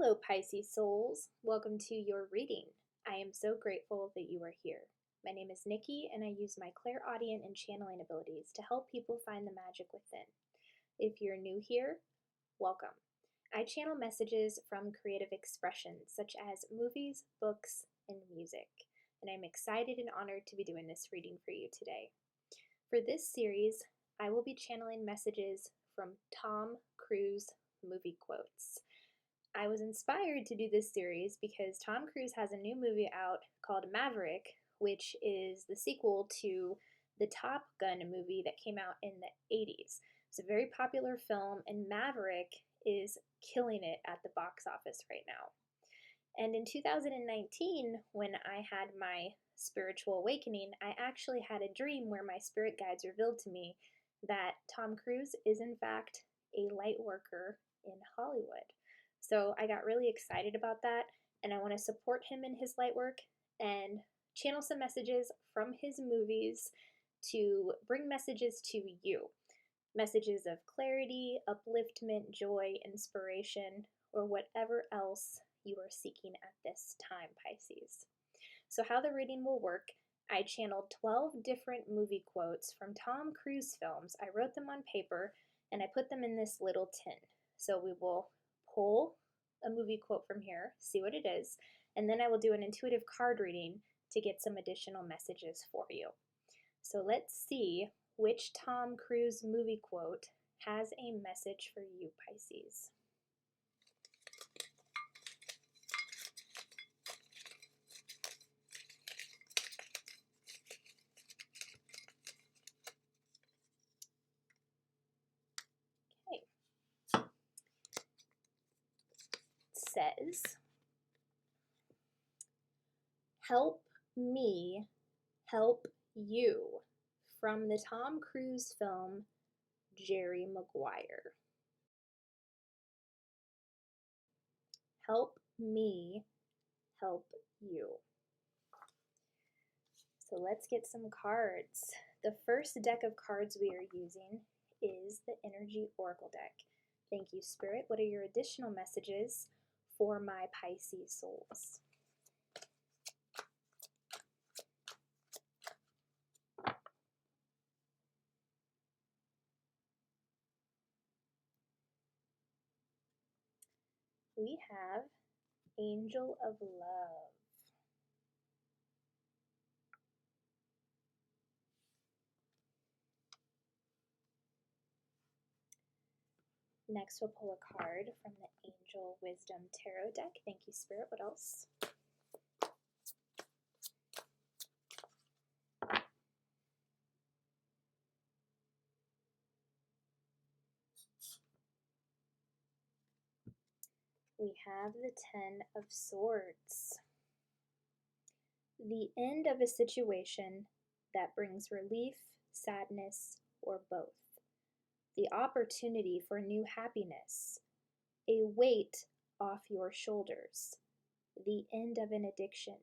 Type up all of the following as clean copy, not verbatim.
Hello, Pisces Souls. Welcome to your reading. I am so grateful that you are here. My name is Nikki, and I use my clairaudient and channeling abilities to help people find the magic within. If you're new here, welcome. I channel messages from creative expressions such as movies, books, and music, and I'm excited and honored to be doing this reading for you today. For this series, I will be channeling messages from Tom Cruise movie quotes. I was inspired to do this series because Tom Cruise has a new movie out called Maverick, which is the sequel to the Top Gun movie that came out in the 80s. It's a very popular film, and Maverick is killing it at the box office right now. And in 2019, when I had my spiritual awakening, I actually had a dream where my spirit guides revealed to me that Tom Cruise is in fact a light worker in Hollywood. So I got really excited about that, and I want to support him in his light work and channel some messages from his movies to bring messages to you. Messages of clarity, upliftment, joy, inspiration, or whatever else you are seeking at this time, Pisces. So how the reading will work, I channeled 12 different movie quotes from Tom Cruise films. I wrote them on paper, and I put them in this little tin. So we will pull a movie quote from here, see what it is, and then I will do an intuitive card reading to get some additional messages for you. So let's see which Tom Cruise movie quote has a message for you, Pisces. Says, "Help me help you," from the Tom Cruise film Jerry Maguire. Help me help you. So let's get some cards. The first deck of cards we are using is the Energy Oracle deck. Thank you, Spirit. What are your additional messages for my Pisces souls? We have Angel of Love. Next, we'll pull a card from the Angel Wisdom Tarot deck. Thank you, Spirit. What else? We have the Ten of Swords. The end of a situation that brings relief, sadness, or both. The opportunity for new happiness. A weight off your shoulders. The end of an addiction.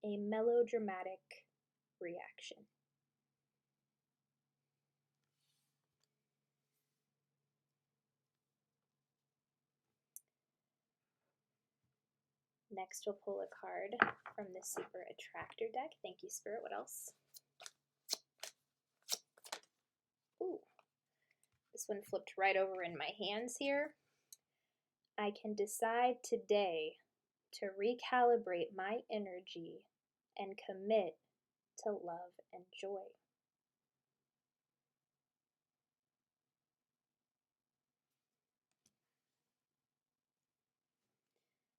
A melodramatic reaction. Next, we'll pull a card from the Super Attractor deck. Thank you, Spirit. What else? Ooh, this one flipped right over in my hands here. I can decide today to recalibrate my energy and commit to love and joy.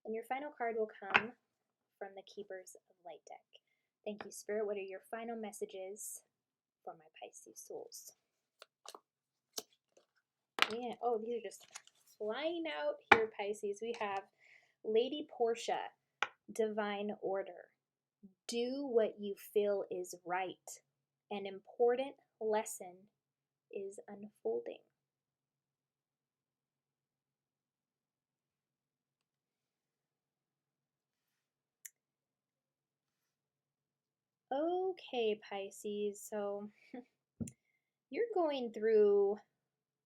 And your final card will come from the Keepers of Light deck. Thank you, Spirit. What are your final messages for my Pisces souls? Yeah, oh, these are just flying out here, Pisces. We have Lady Portia, Divine Order. Do what you feel is right. An important lesson is unfolding. Okay, Pisces, so you're going through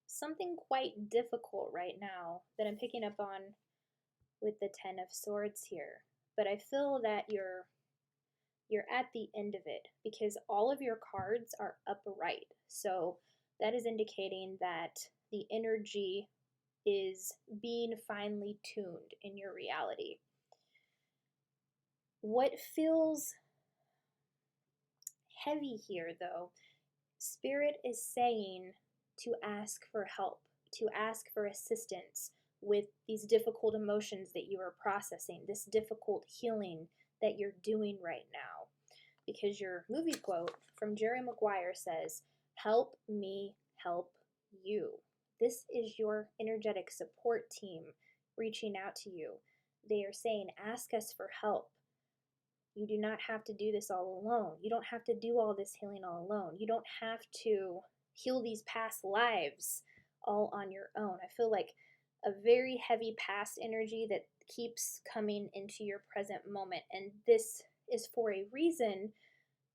something quite difficult right now that I'm picking up on with the Ten of Swords here. But I feel that you're at the end of it because all of your cards are upright. So that is indicating that the energy is being finely tuned in your reality. What feels heavy here, though, Spirit is saying to ask for help, to ask for assistance with these difficult emotions that you are processing, this difficult healing that you're doing right now. Because your movie quote from Jerry Maguire says, "Help me help you." This is your energetic support team reaching out to you. They are saying, ask us for help. You do not have to do this all alone. You don't have to do all this healing all alone. You don't have to heal these past lives all on your own. I feel like a very heavy past energy that keeps coming into your present moment. And this is for a reason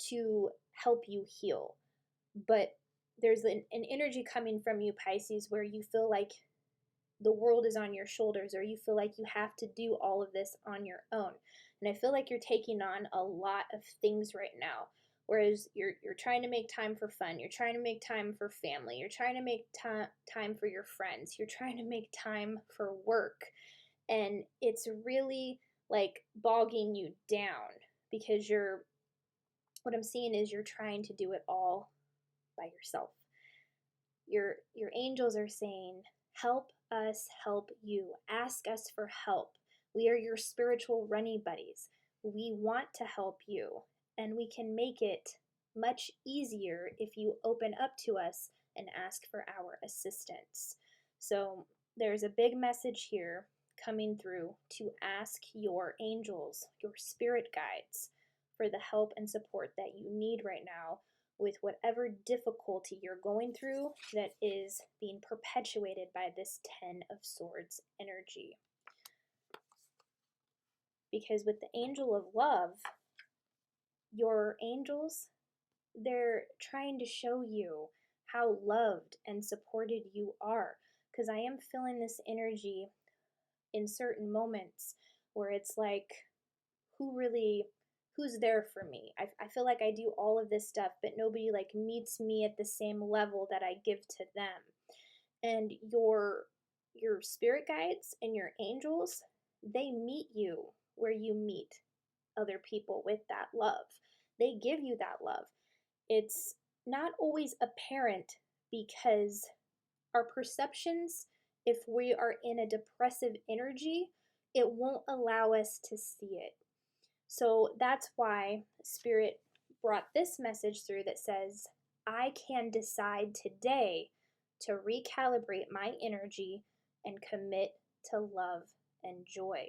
to help you heal. But there's an energy coming from you, Pisces, where you feel like the world is on your shoulders, or you feel like you have to do all of this on your own. And I feel like you're taking on a lot of things right now. Whereas you're trying to make time for fun, you're trying to make time for family, you're trying to make time for your friends, you're trying to make time for work. And it's really like bogging you down because what I'm seeing is you're trying to do it all by yourself. Your angels are saying, help us help you. Ask us for help. We are your spiritual running buddies. We want to help you, and we can make it much easier if you open up to us and ask for our assistance. So there's a big message here coming through to ask your angels, your spirit guides, for the help and support that you need right now with whatever difficulty you're going through that is being perpetuated by this Ten of Swords energy. Because with the Angel of Love, your angels, they're trying to show you how loved and supported you are. Because I am feeling this energy in certain moments where it's like, who's there for me? I feel like I do all of this stuff, but nobody like meets me at the same level that I give to them. And your spirit guides and your angels, they meet you where you meet other people with that love. They give you that love. It's not always apparent because our perceptions, if we are in a depressive energy, it won't allow us to see it. So that's why Spirit brought this message through that says, I can decide today to recalibrate my energy and commit to love and joy.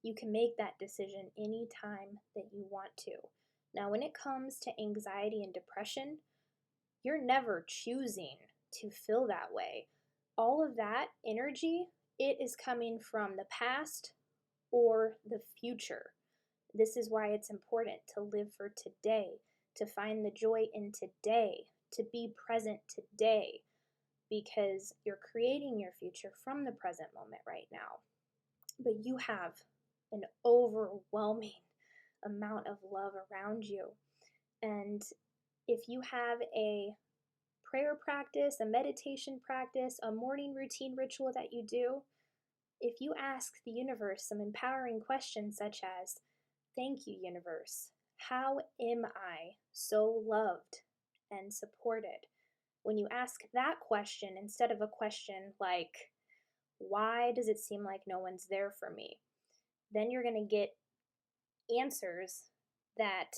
You can make that decision anytime that you want to. Now, when it comes to anxiety and depression, you're never choosing to feel that way. All of that energy, it is coming from the past or the future. This is why it's important to live for today, to find the joy in today, to be present today, because you're creating your future from the present moment right now. But you have an overwhelming amount of love around you. And if you have a prayer practice, a meditation practice, a morning routine ritual that you do, if you ask the universe some empowering questions such as, thank you, universe, how am I so loved and supported? When you ask that question instead of a question like, why does it seem like no one's there for me? Then you're going to get answers that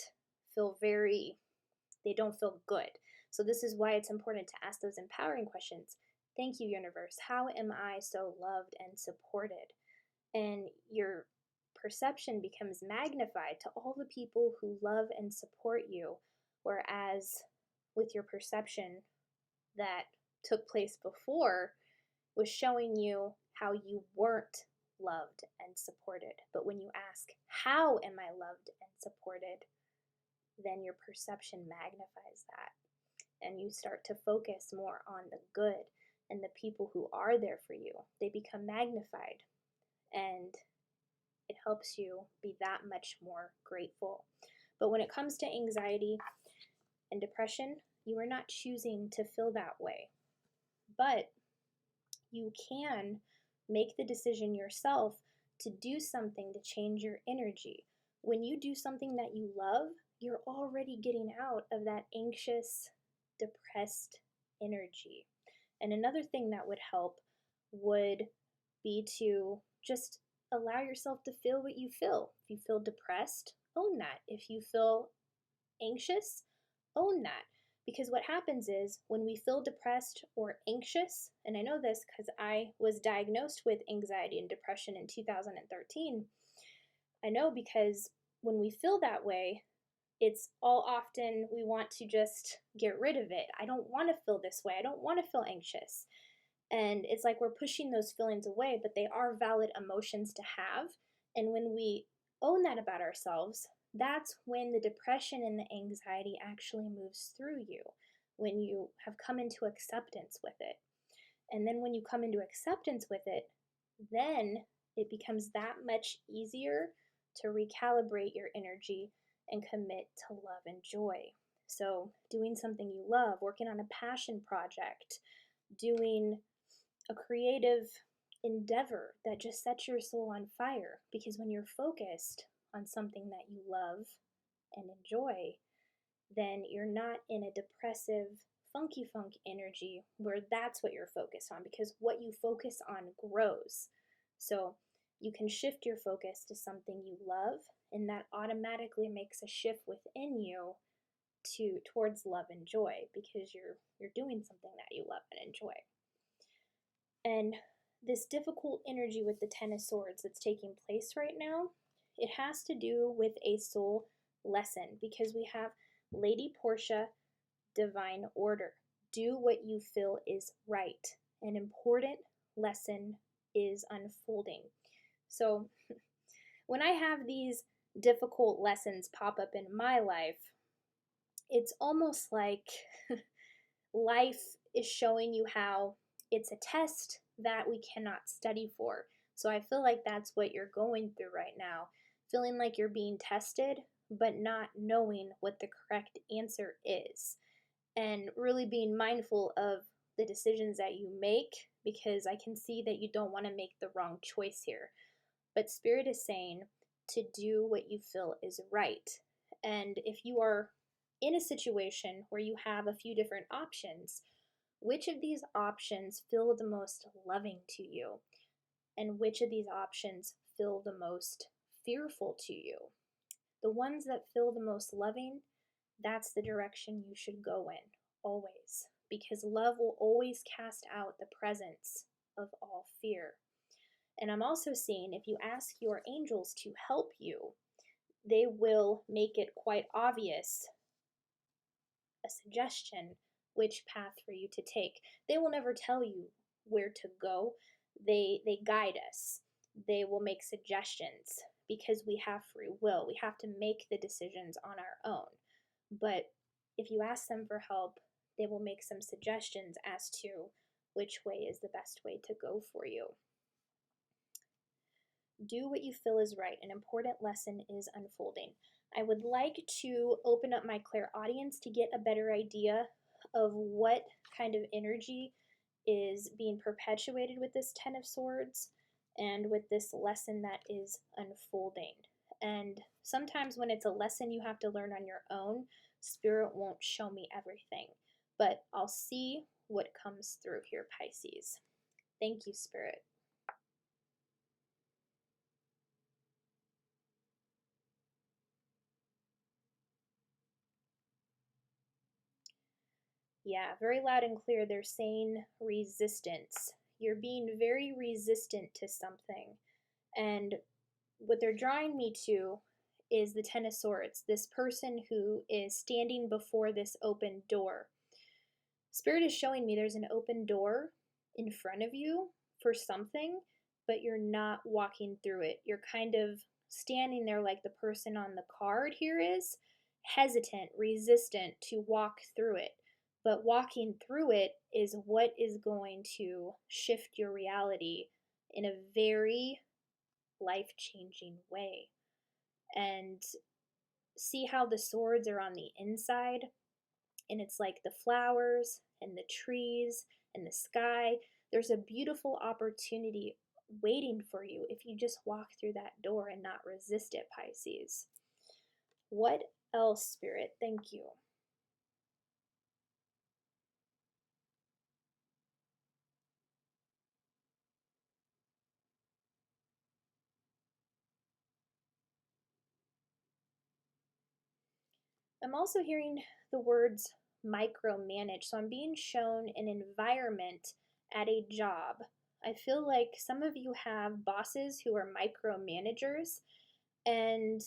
they don't feel good. So this is why it's important to ask those empowering questions. Thank you, universe. How am I so loved and supported? And your perception becomes magnified to all the people who love and support you, whereas with your perception that took place before was showing you how you weren't loved and supported. But when you ask, how am I loved and supported? Then your perception magnifies that. And you start to focus more on the good and the people who are there for you. They become magnified. and it helps you be that much more grateful. But when it comes to anxiety and depression, you are not choosing to feel that way. But you can make the decision yourself to do something to change your energy. When you do something that you love, you're already getting out of that anxious, depressed energy. And another thing that would help would be to just allow yourself to feel what you feel. If you feel depressed, own that. If you feel anxious, own that. Because what happens is when we feel depressed or anxious, and I know this because I was diagnosed with anxiety and depression in 2013, I know because when we feel that way, it's all often we want to just get rid of it. I don't want to feel this way. I don't want to feel anxious. And it's like we're pushing those feelings away, but they are valid emotions to have. And when we own that about ourselves, that's when the depression and the anxiety actually moves through you, when you have come into acceptance with it. And then when you come into acceptance with it, then it becomes that much easier to recalibrate your energy and commit to love and joy. So, doing something you love, working on a passion project, doing a creative endeavor that just sets your soul on fire. Because when you're focused on something that you love and enjoy, then you're not in a depressive, funky funk energy where that's what you're focused on, because what you focus on grows. So you can shift your focus to something you love, and that automatically makes a shift within you towards love and joy, because you're doing something that you love and enjoy. And this difficult energy with the Ten of Swords that's taking place right now, it has to do with a soul lesson, because we have Lady Portia, Divine Order. Do what you feel is right. An important lesson is unfolding. So when I have these difficult lessons pop up in my life, it's almost like life is showing you how it's a test that we cannot study for. So I feel like that's what you're going through right now, feeling like you're being tested, but not knowing what the correct answer is. And really being mindful of the decisions that you make, because I can see that you don't want to make the wrong choice here. But Spirit is saying to do what you feel is right. And if you are in a situation where you have a few different options, which of these options feel the most loving to you? And which of these options feel the most fearful to you? The ones that feel the most loving, that's the direction you should go in, always. Because love will always cast out the presence of all fear. And I'm also seeing if you ask your angels to help you, they will make it quite obvious, a suggestion, which path for you to take. They will never tell you where to go. They guide us. They will make suggestions, because we have free will. We have to make the decisions on our own. But if you ask them for help, they will make some suggestions as to which way is the best way to go for you. Do what you feel is right. An important lesson is unfolding. I would like to open up my clairaudience to get a better idea of what kind of energy is being perpetuated with this Ten of Swords and with this lesson that is unfolding. And sometimes when it's a lesson you have to learn on your own, Spirit won't show me everything. But I'll see what comes through here, Pisces. Thank you, Spirit. Yeah, very loud and clear. They're saying resistance. You're being very resistant to something. And what they're drawing me to is the Ten of Swords, this person who is standing before this open door. Spirit is showing me there's an open door in front of you for something, but you're not walking through it. You're kind of standing there like the person on the card here is, hesitant, resistant to walk through it. But walking through it is what is going to shift your reality in a very life-changing way. And see how the swords are on the inside, and it's like the flowers and the trees and the sky. There's a beautiful opportunity waiting for you if you just walk through that door and not resist it, Pisces. What else, Spirit? Thank you. I'm also hearing the words micromanage. So I'm being shown an environment at a job. I feel like some of you have bosses who are micromanagers, and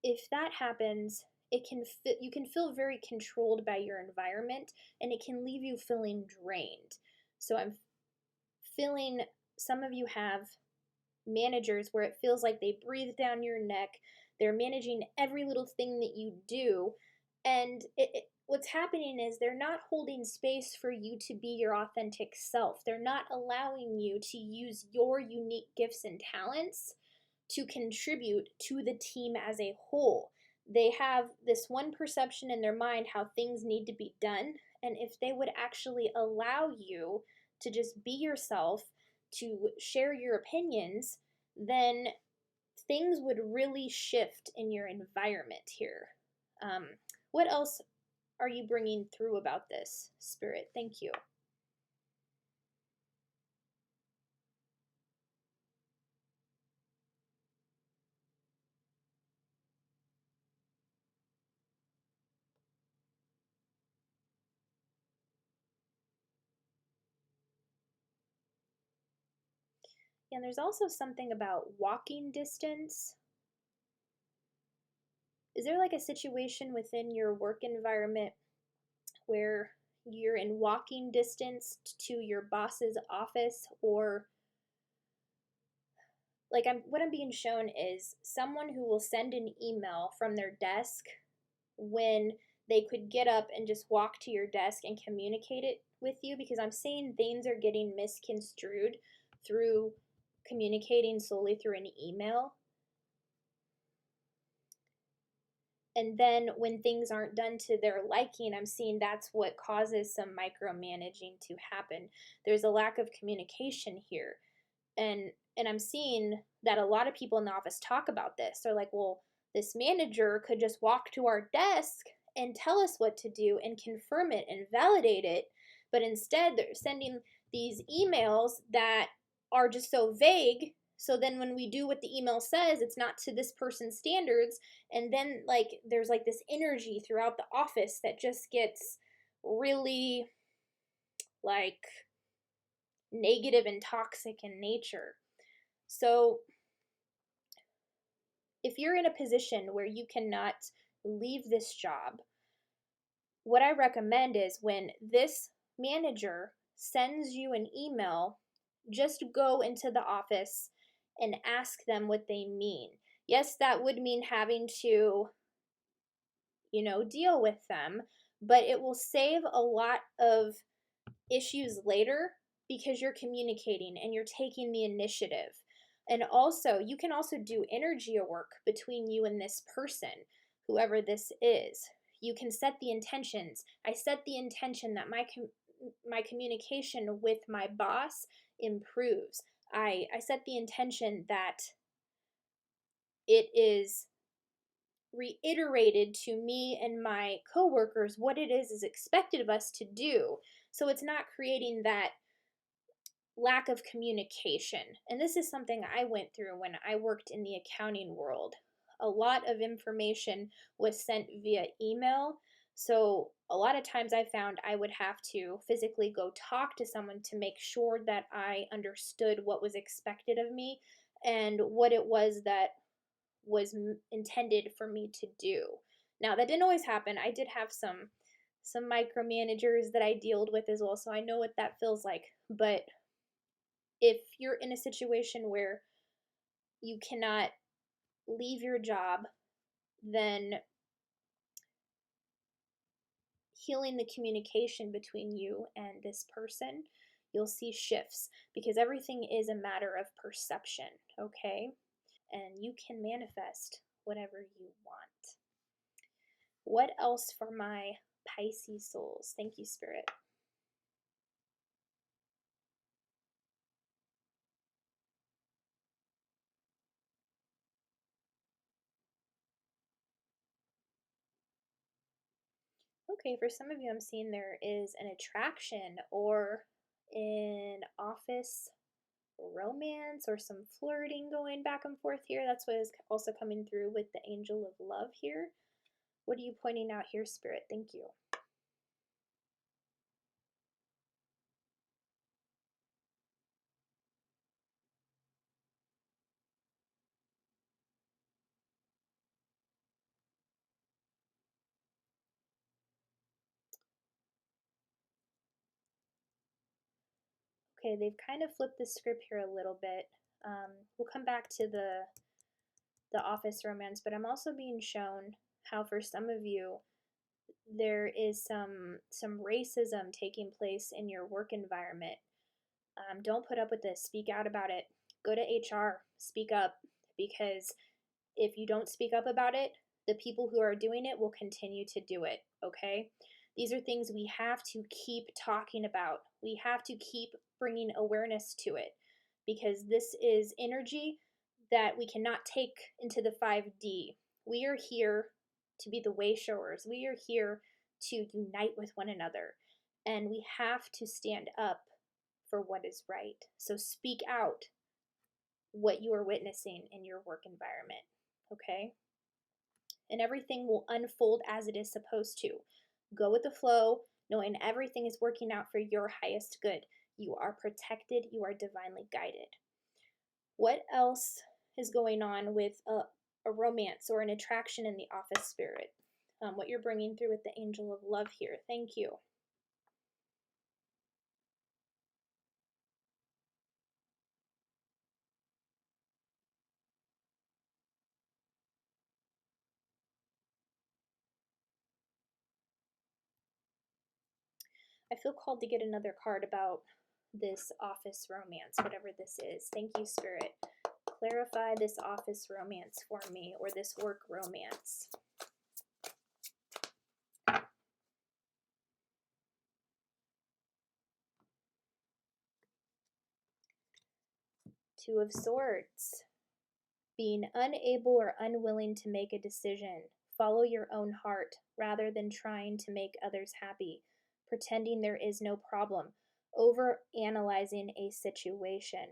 if that happens, you can feel very controlled by your environment, and it can leave you feeling drained. So I'm feeling some of you have managers where it feels like they breathe down your neck. They're managing every little thing that you do. And what's happening is they're not holding space for you to be your authentic self. They're not allowing you to use your unique gifts and talents to contribute to the team as a whole. They have this one perception in their mind how things need to be done. And if they would actually allow you to just be yourself, to share your opinions, then things would really shift in your environment here. What else are you bringing through about this, Spirit? Thank you. And there's also something about walking distance. Is there like a situation within your work environment where you're in walking distance to your boss's office, or like what I'm being shown is someone who will send an email from their desk when they could get up and just walk to your desk and communicate it with you, because I'm seeing things are getting misconstrued through communicating solely through an email. And then when things aren't done to their liking, I'm seeing that's what causes some micromanaging to happen. There's a lack of communication here. And I'm seeing that a lot of people in the office talk about this. They're like, well, this manager could just walk to our desk and tell us what to do and confirm it and validate it. But instead, they're sending these emails that are just so vague. So then when we do what the email says, it's not to this person's standards. And then like there's like this energy throughout the office that just gets really like negative and toxic in nature. So if you're in a position where you cannot leave this job, what I recommend is when this manager sends you an email, just go into the office and ask them what they mean. Yes, that would mean having to, deal with them, but it will save a lot of issues later because you're communicating and you're taking the initiative. And also, you can also do energy work between you and this person, whoever this is. You can set the intentions. I set the intention that my communication with my boss improves. I set the intention that it is reiterated to me and my coworkers what it is expected of us to do. So it's not creating that lack of communication. And this is something I went through when I worked in the accounting world. A lot of information was sent via email. So a lot of times I found I would have to physically go talk to someone to make sure that I understood what was expected of me and what it was that was intended for me to do. Now, that didn't always happen. I did have some micromanagers that I dealt with as well, so I know what that feels like. But if you're in a situation where you cannot leave your job, then healing the communication between you and this person, you'll see shifts, because everything is a matter of perception, okay? and you can manifest whatever you want. What else for my Pisces souls? Thank you, Spirit. Okay, for some of you, I'm seeing there is an attraction or an office romance or some flirting going back and forth here. That's what is also coming through with the angel of love here. What are you pointing out here, Spirit? Thank you. Okay, they've kind of flipped the script here a little bit. We'll come back to the office romance, but I'm also being shown how for some of you there is some racism taking place in your work environment. Don't put up with this. Speak out about it. Go to HR. Speak up, because if you don't speak up about it, the people who are doing it will continue to do it. Okay? These are things we have to keep talking about. We have to keep bringing awareness to it, because this is energy that we cannot take into the 5D. We are here to be the way showers. We are here to unite with one another, and we have to stand up for what is right. So speak out what you are witnessing in your work environment, okay? And everything will unfold as it is supposed to. Go with the flow, knowing everything is working out for your highest good. You are protected, you are divinely guided. What else is going on with a romance or an attraction in the office, Spirit? What you're bringing through with the angel of love here. Thank you. I feel called to get another card about this office romance, whatever this is. Thank you, Spirit. Clarify this office romance for me, or this work romance. Two of Swords. Being unable or unwilling to make a decision. Follow your own heart rather than trying to make others happy. Pretending there is no problem. Over analyzing a situation.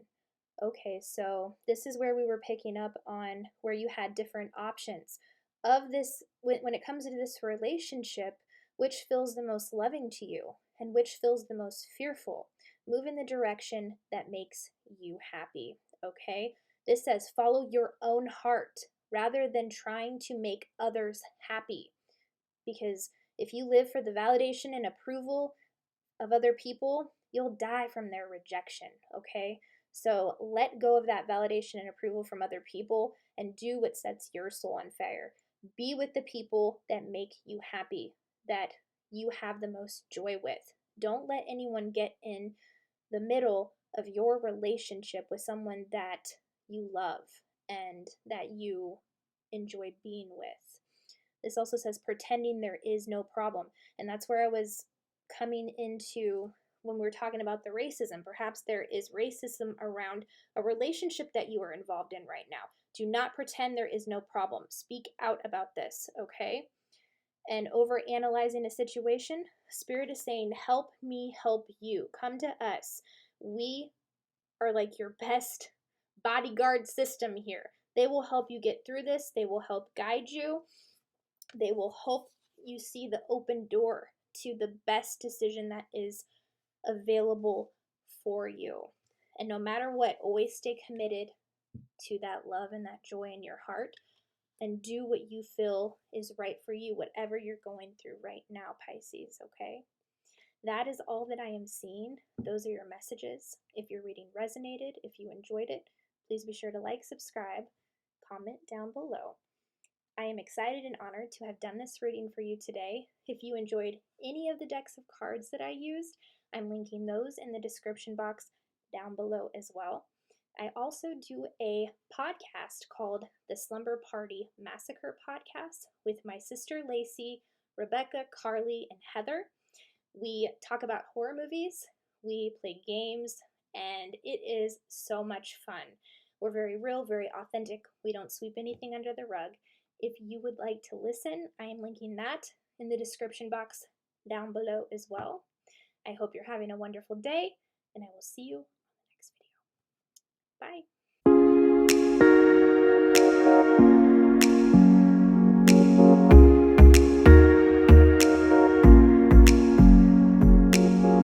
Okay, so this is where we were picking up on where you had different options. Of this, when it comes to this relationship, which feels the most loving to you and which feels the most fearful? Move in the direction that makes you happy, okay? This says follow your own heart rather than trying to make others happy. Because if you live for the validation and approval of other people, you'll die from their rejection, okay? So let go of that validation and approval from other people and do what sets your soul on fire. Be with the people that make you happy, that you have the most joy with. Don't let anyone get in the middle of your relationship with someone that you love and that you enjoy being with. This also says pretending there is no problem. And that's where I was coming into when we were talking about the racism. Perhaps there is racism around a relationship that you are involved in right now. Do not pretend there is no problem. Speak out about this, okay? And over analyzing a situation, Spirit is saying, help me help you. Come to us. We are like your best bodyguard system here. They will help you get through this. They will help guide you. They will help you see the open door to the best decision that is available for you. And no matter what, always stay committed to that love and that joy in your heart, and do what you feel is right for you, whatever you're going through right now, Pisces, okay? That is all that I am seeing. Those are your messages. If your reading resonated, if you enjoyed it, please be sure to like, subscribe, comment down below. I am excited and honored to have done this reading for you today. If you enjoyed any of the decks of cards that I used, I'm linking those in the description box down below as well. I also do a podcast called the Slumber Party Massacre Podcast with my sister Lacey, Rebecca, Carly, and Heather. We talk about horror movies, we play games, and it is so much fun. We're very real, very authentic. We don't sweep anything under the rug. If you would like to listen, I am linking that in the description box down below as well. I hope you're having a wonderful day, and I will see you